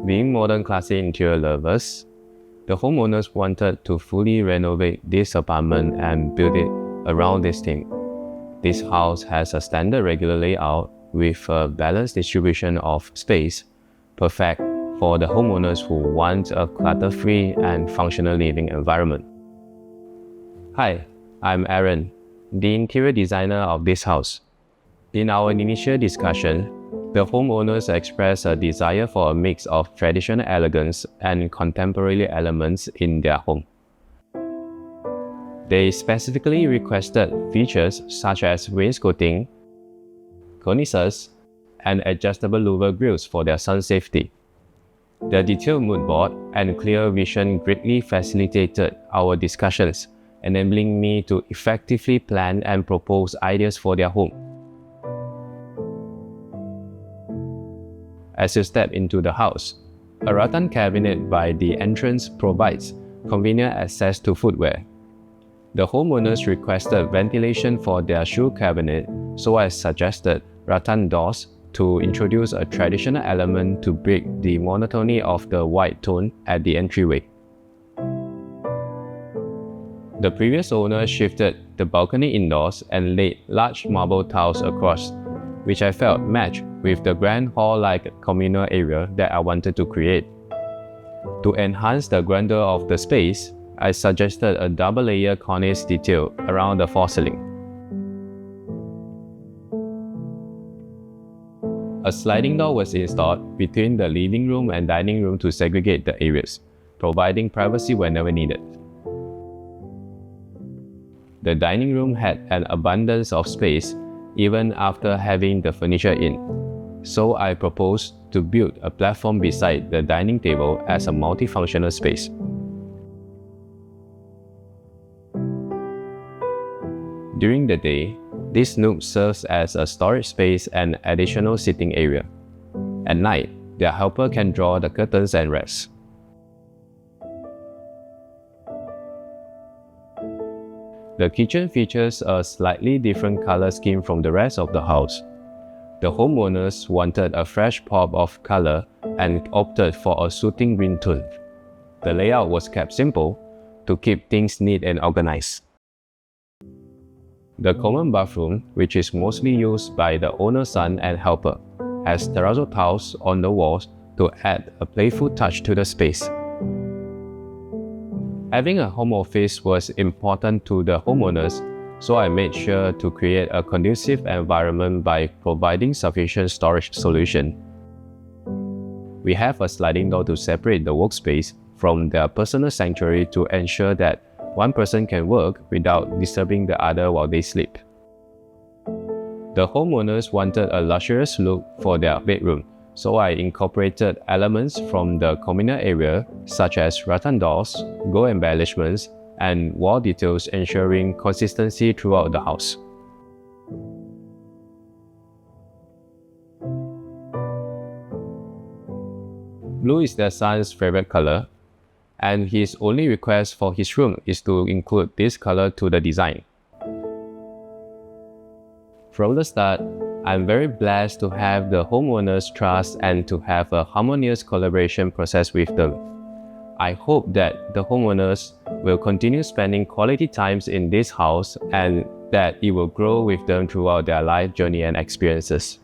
Being modern classy interior lovers, the homeowners wanted to fully renovate this apartment and build it around this theme. This house has a standard regular layout with a balanced distribution of space, perfect for the homeowners who want a clutter-free and functional living environment. Hi, I'm Aaron, the interior designer of this house. In our initial discussion, the homeowners expressed a desire for a mix of traditional elegance and contemporary elements in their home. They specifically requested features such as wainscoting, cornices, and adjustable louver grills for their son's safety. The detailed mood board and clear vision greatly facilitated our discussions, enabling me to effectively plan and propose ideas for their home. As you step into the house, a rattan cabinet by the entrance provides convenient access to footwear. The homeowners requested ventilation for their shoe cabinet, so I suggested rattan doors to introduce a traditional element to break the monotony of the white tone at the entryway. The previous owner shifted the balcony indoors and laid large marble tiles across, which I felt matched with the grand hall-like communal area that I wanted to create. To enhance the grandeur of the space, I suggested a double-layer cornice detail around the false ceiling. A sliding door was installed between the living room and dining room to segregate the areas, providing privacy whenever needed. The dining room had an abundance of space even after having the furniture in, so I proposed to build a platform beside the dining table as a multifunctional space. During the day, this nook serves as a storage space and additional sitting area. At night, their helper can draw the curtains and rest. The kitchen features a slightly different color scheme from the rest of the house. The homeowners wanted a fresh pop of color and opted for a soothing green tone. The layout was kept simple to keep things neat and organized. The common bathroom, which is mostly used by the owner's son and helper, has terrazzo tiles on the walls to add a playful touch to the space. Having a home office was important to the homeowners, so I made sure to create a conducive environment by providing sufficient storage solution. We have a sliding door to separate the workspace from their personal sanctuary to ensure that one person can work without disturbing the other while they sleep. The homeowners wanted a luxurious look for their bedroom, so I incorporated elements from the communal area such as rattan doors, gold embellishments, and wall details, ensuring consistency throughout the house. Blue is their son's favorite color, and his only request for his room is to include this color to the design. From the start, I'm very blessed to have the homeowners' trust and to have a harmonious collaboration process with them. I hope that the homeowners will continue spending quality times in this house and that it will grow with them throughout their life journey and experiences.